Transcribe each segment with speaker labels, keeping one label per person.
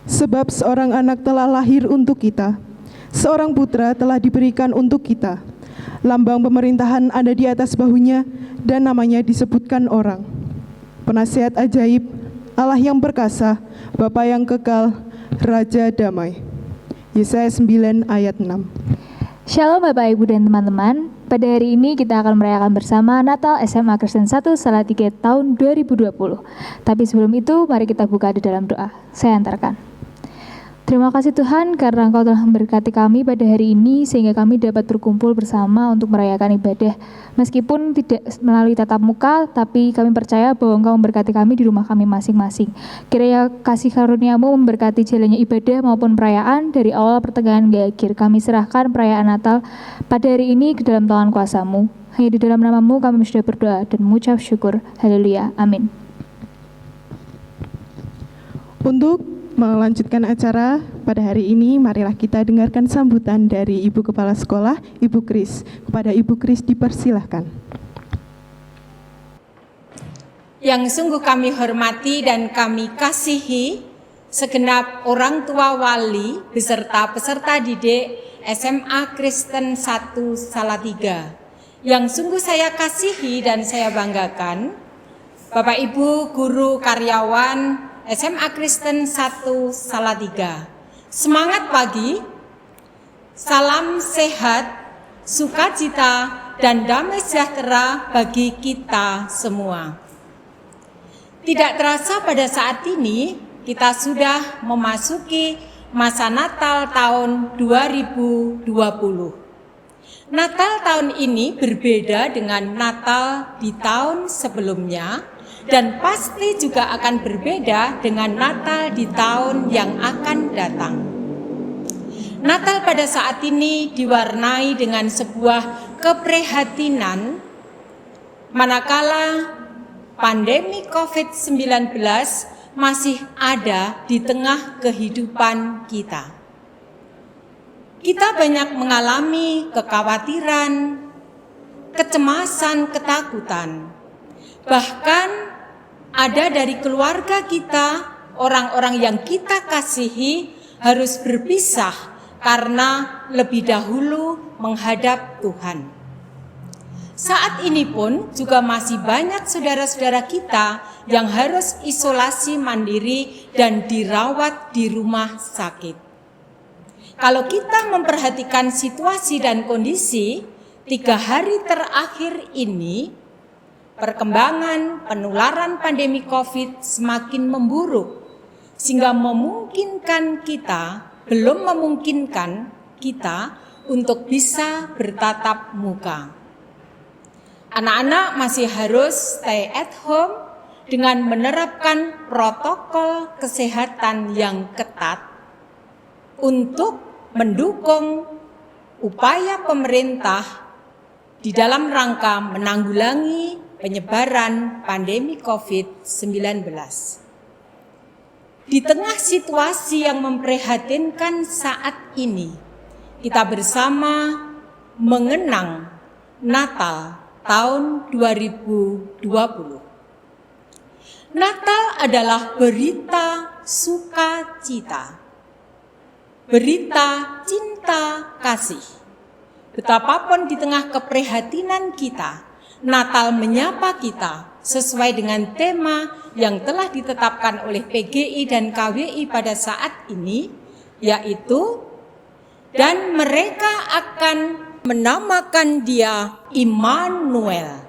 Speaker 1: Sebab seorang anak telah lahir untuk kita, seorang putra telah diberikan untuk kita. Lambang pemerintahan ada di atas bahunya, dan namanya disebutkan Orang. Penasihat ajaib, Allah yang perkasa, Bapa yang kekal, Raja damai. Yesaya 9 ayat 6.
Speaker 2: Shalom Bapak Ibu dan teman-teman. Pada hari ini kita akan merayakan bersama Natal SMA Kristen 1 Salatiga tahun 2020. Tapi sebelum itu, mari kita buka di dalam doa. Saya antarkan. Terima kasih Tuhan karena Engkau telah memberkati kami pada hari ini sehingga kami dapat berkumpul bersama untuk merayakan ibadah. Meskipun tidak melalui tatap muka, tapi kami percaya bahwa Engkau memberkati kami di rumah kami masing-masing. Kiranya kasih karunia-Mu memberkati jalannya ibadah maupun perayaan dari awal pertengahan hingga akhir. Kami serahkan perayaan Natal pada hari ini ke dalam tangan kuasa-Mu. Hanya di dalam nama-Mu kami sudah berdoa dan mengucap syukur. Haleluya. Amin.
Speaker 1: Untuk melanjutkan acara pada hari ini, marilah kita dengarkan sambutan dari Ibu Kepala Sekolah, Ibu Kris. Kepada Ibu Kris dipersilahkan.
Speaker 3: Yang sungguh kami hormati dan kami kasihi segenap orang tua wali beserta peserta didik SMA Kristen 1 Salatiga. Yang sungguh saya kasihi dan saya banggakan, Bapak Ibu guru karyawan SMA Kristen 1 Salatiga. Semangat pagi, salam sehat, sukacita, dan damai sejahtera bagi kita semua. Tidak terasa pada saat ini kita sudah memasuki masa Natal tahun 2020. Natal tahun ini berbeda dengan Natal di tahun sebelumnya, dan pasti juga akan berbeda dengan Natal di tahun yang akan datang. Natal pada saat ini diwarnai dengan sebuah keprihatinan manakala pandemi COVID-19 masih ada di tengah kehidupan kita. Kita banyak mengalami kekhawatiran, kecemasan, ketakutan. Bahkan ada dari keluarga kita, orang-orang yang kita kasihi harus berpisah karena lebih dahulu menghadap Tuhan. Saat ini pun juga masih banyak saudara-saudara kita yang harus isolasi mandiri dan dirawat di rumah sakit. Kalau kita memperhatikan situasi dan kondisi 3 hari terakhir ini, perkembangan penularan pandemi COVID semakin memburuk, sehingga belum memungkinkan kita untuk bisa bertatap muka. Anak-anak masih harus stay at home dengan menerapkan protokol kesehatan yang ketat untuk mendukung upaya pemerintah di dalam rangka menanggulangi penyebaran pandemi COVID-19. Di tengah situasi yang memprihatinkan saat ini, kita bersama mengenang Natal tahun 2020. Natal adalah berita sukacita, berita cinta kasih. Betapapun di tengah keprihatinan kita, Natal menyapa kita sesuai dengan tema yang telah ditetapkan oleh PGI dan KWI pada saat ini, yaitu dan mereka akan menamakan Dia Immanuel.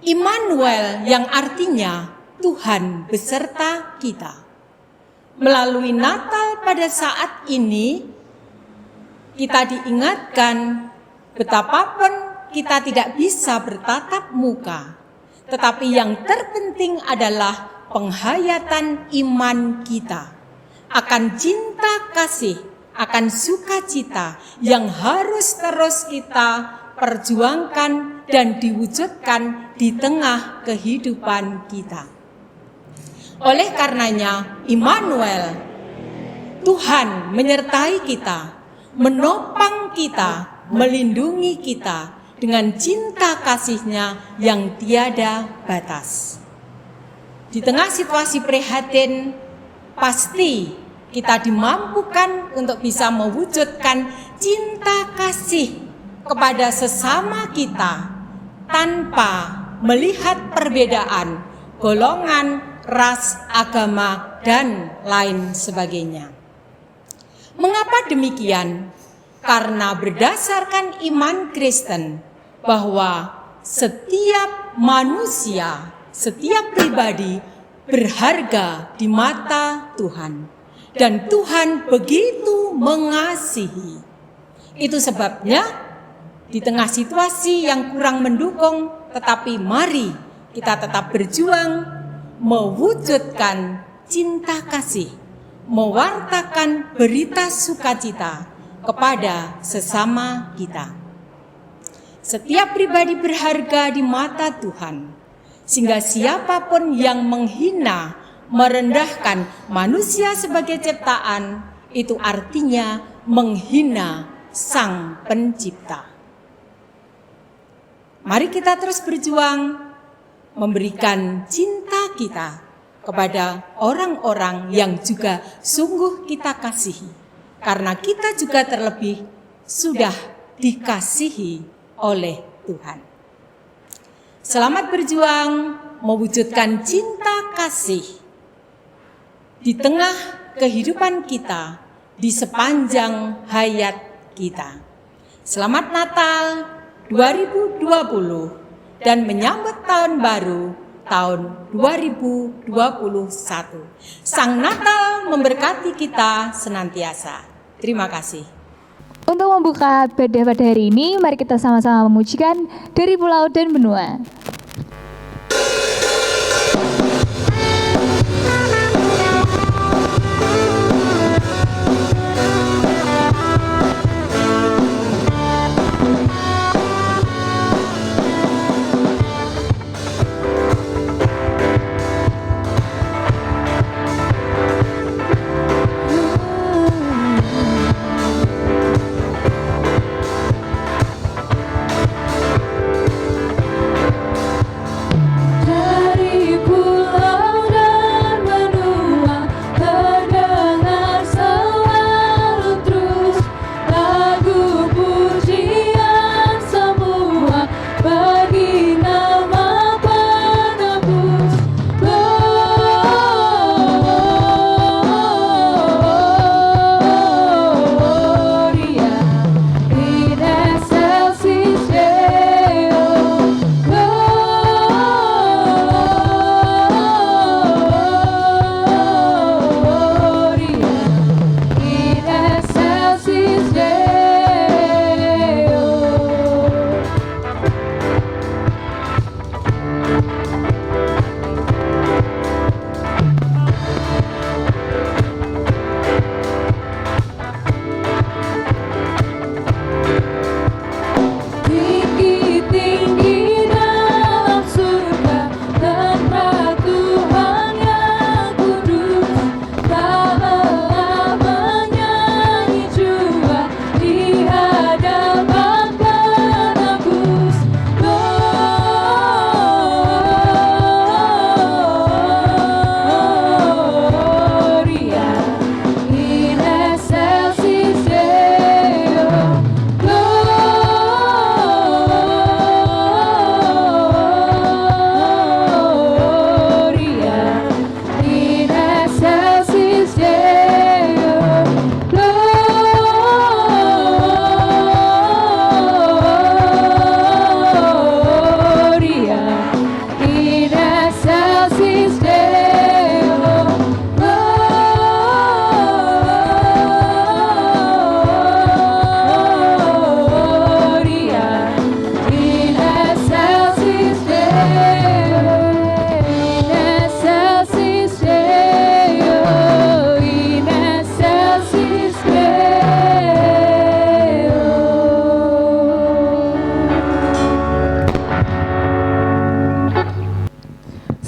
Speaker 3: Immanuel yang artinya Tuhan beserta kita. Melalui Natal pada saat ini, kita diingatkan betapapun kita tidak bisa bertatap muka, tetapi yang terpenting adalah penghayatan iman kita akan cinta kasih, akan sukacita yang harus terus kita perjuangkan dan diwujudkan di tengah kehidupan kita. Oleh karenanya, Immanuel, Tuhan menyertai kita, menopang kita, melindungi kita dengan cinta kasih-Nya yang tiada batas. Di tengah situasi prihatin, pasti kita dimampukan untuk bisa mewujudkan cinta kasih kepada sesama kita tanpa melihat perbedaan golongan, ras, agama, dan lain sebagainya. Mengapa demikian? Karena berdasarkan iman Kristen bahwa setiap manusia, setiap pribadi berharga di mata Tuhan. Dan Tuhan begitu mengasihi. Itu sebabnya di tengah situasi yang kurang mendukung, tetapi mari kita tetap berjuang mewujudkan cinta kasih, mewartakan berita sukacita kepada sesama kita. Setiap pribadi berharga di mata Tuhan, sehingga siapapun yang menghina, merendahkan manusia sebagai ciptaan, itu artinya menghina Sang Pencipta. Mari kita terus berjuang memberikan cinta kita kepada orang-orang yang juga sungguh kita kasihi, karena kita juga terlebih sudah dikasihi oleh Tuhan. Selamat berjuang mewujudkan cinta kasih di tengah kehidupan kita, di sepanjang hayat kita. Selamat Natal 2020 dan menyambut tahun baru tahun 2021. Sang Natal memberkati kita senantiasa. Terima kasih.
Speaker 2: Untuk membuka ibadah pada hari ini, mari kita sama-sama memujikan dari pulau dan benua.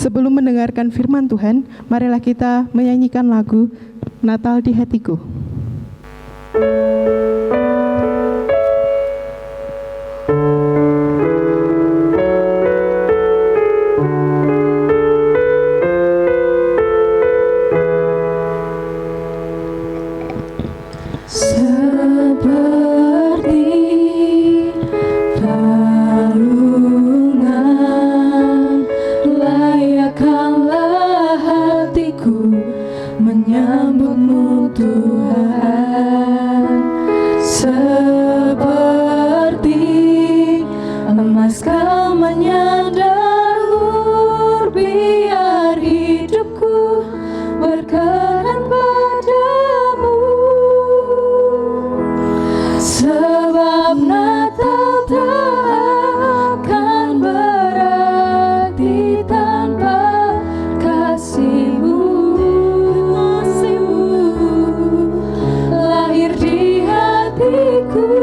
Speaker 1: Sebelum mendengarkan firman Tuhan, marilah kita menyanyikan lagu Natal di Hatiku.
Speaker 4: menyambutmu Tuhan, seperti emas kau menyandar mur, biar hidupku berkenan padamu. Sebab Natal tak akan berarti tanpa kasih-Mu. Lahir di hatiku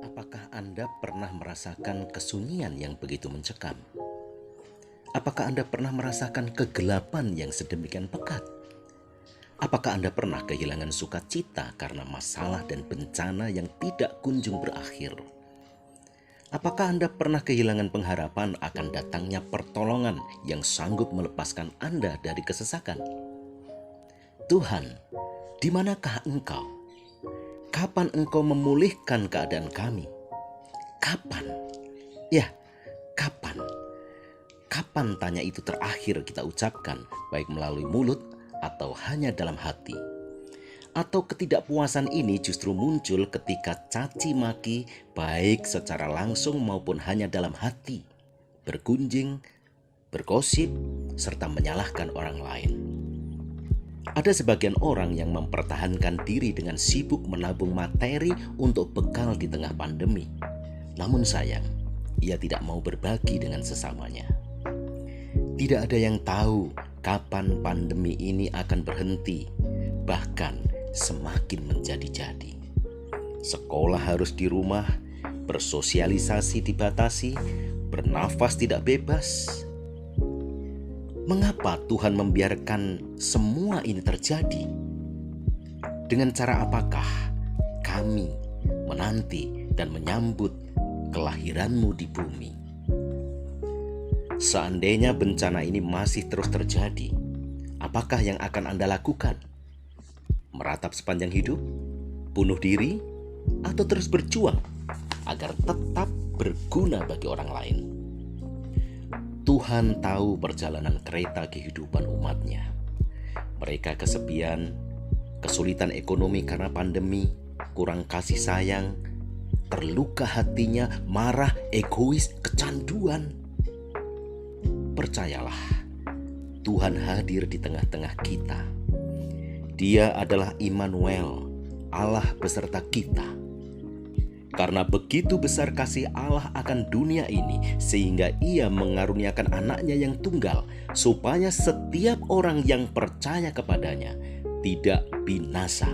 Speaker 5: Apakah Anda pernah merasakan kesunyian yang begitu mencekam? Apakah Anda pernah merasakan kegelapan yang sedemikian pekat? Apakah Anda pernah kehilangan sukacita karena masalah dan bencana yang tidak kunjung berakhir? Apakah Anda pernah kehilangan pengharapan akan datangnya pertolongan yang sanggup melepaskan Anda dari kesesakan? Tuhan, di manakah Engkau? Kapan Engkau memulihkan keadaan kami? Kapan? Ya, kapan? Kapan tanya itu terakhir kita ucapkan, baik melalui mulut atau hanya dalam hati? Atau ketidakpuasan ini justru muncul ketika caci maki baik secara langsung maupun hanya dalam hati, bergunjing, bergosip, serta menyalahkan orang lain. Ada sebagian orang yang mempertahankan diri dengan sibuk menabung materi untuk bekal di tengah pandemi. Namun sayang, ia tidak mau berbagi dengan sesamanya. Tidak ada yang tahu kapan pandemi ini akan berhenti, bahkan semakin menjadi-jadi. Sekolah harus di rumah, bersosialisasi dibatasi, bernafas tidak bebas. Mengapa Tuhan membiarkan semua ini terjadi? Dengan cara apakah kami menanti dan menyambut kelahiran-Mu di bumi? Seandainya bencana ini masih terus terjadi, apakah yang akan Anda lakukan? Meratap sepanjang hidup? Bunuh diri? Atau terus berjuang agar tetap berguna bagi orang lain? Tuhan tahu perjalanan kereta kehidupan umat-Nya. Mereka kesepian, kesulitan ekonomi karena pandemi, kurang kasih sayang, terluka hatinya, marah, egois, kecanduan. Percayalah, Tuhan hadir di tengah-tengah kita. Dia adalah Immanuel, Allah beserta kita. Karena begitu besar kasih Allah akan dunia ini, sehingga Ia mengaruniakan anaknya yang tunggal, supaya setiap orang yang percaya kepadanya tidak binasa,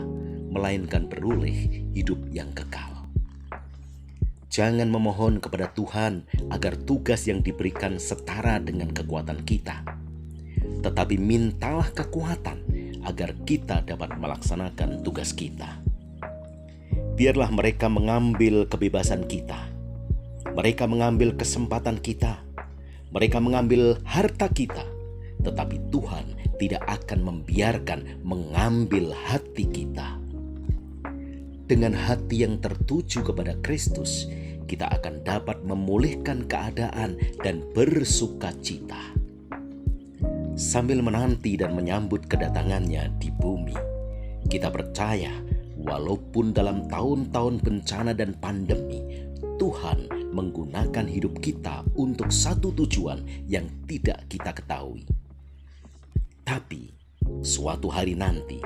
Speaker 5: melainkan beroleh hidup yang kekal. Jangan memohon kepada Tuhan agar tugas yang diberikan setara dengan kekuatan kita, tetapi mintalah kekuatan agar kita dapat melaksanakan tugas kita. Biarlah mereka mengambil kebebasan kita. Mereka mengambil kesempatan kita. Mereka mengambil harta kita. Tetapi Tuhan tidak akan membiarkan mengambil hati kita. Dengan hati yang tertuju kepada Kristus, kita akan dapat memulihkan keadaan dan bersukacita. Sambil menanti dan menyambut kedatangannya di bumi, kita percaya walaupun dalam tahun-tahun bencana dan pandemi, Tuhan menggunakan hidup kita untuk satu tujuan yang tidak kita ketahui. Tapi suatu hari nanti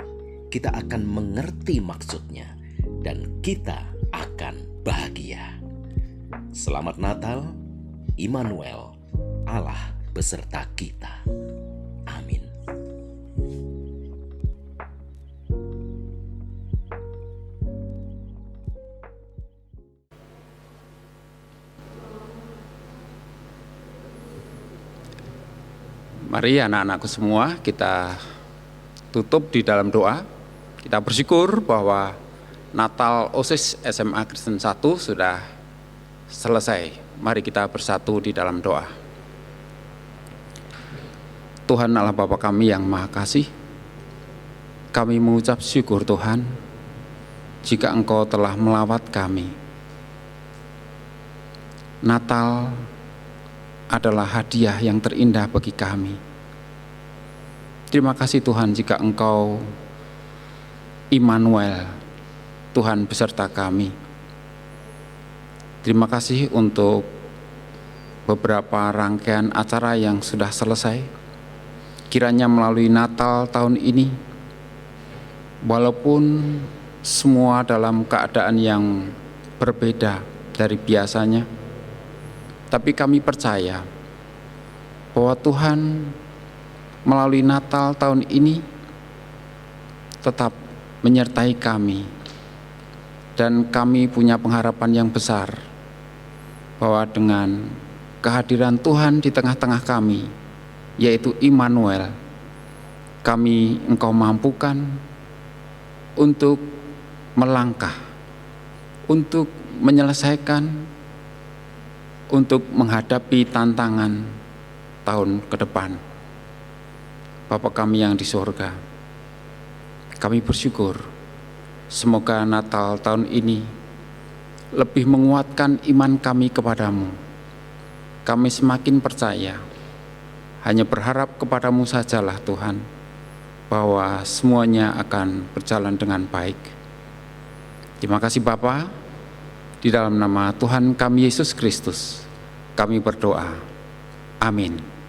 Speaker 5: kita akan mengerti maksudnya dan kita akan bahagia. Selamat Natal, Immanuel, Allah beserta kita. Amin.
Speaker 6: Mari anak-anakku semua kita tutup di dalam doa. Kita bersyukur bahwa Natal OSIS SMA Kristen 1 sudah selesai. Mari kita bersatu di dalam doa. Tuhan Allah Bapa kami yang Maha Kasih, kami mengucap syukur Tuhan jika Engkau telah melawat kami. Natal adalah hadiah yang terindah bagi kami. Terima kasih Tuhan jika Engkau Immanuel, Tuhan beserta kami. Terima kasih untuk beberapa rangkaian acara yang sudah selesai. Kiranya melalui Natal tahun ini, walaupun semua dalam keadaan yang berbeda dari biasanya, tapi kami percaya bahwa Tuhan melalui Natal tahun ini tetap menyertai kami Dan kami punya pengharapan yang besar bahwa dengan kehadiran Tuhan di tengah-tengah kami, yaitu Immanuel, Engkau mampukan untuk melangkah, untuk menyelesaikan, untuk menghadapi tantangan tahun ke depan. Bapa kami yang di surga, kami bersyukur semoga Natal tahun ini lebih menguatkan iman kami kepadamu. Kami semakin percaya, hanya berharap kepadamu sajalah Tuhan, bahwa semuanya akan berjalan dengan baik. Terima kasih Bapa, di dalam nama Tuhan kami Yesus Kristus, kami berdoa. Amin.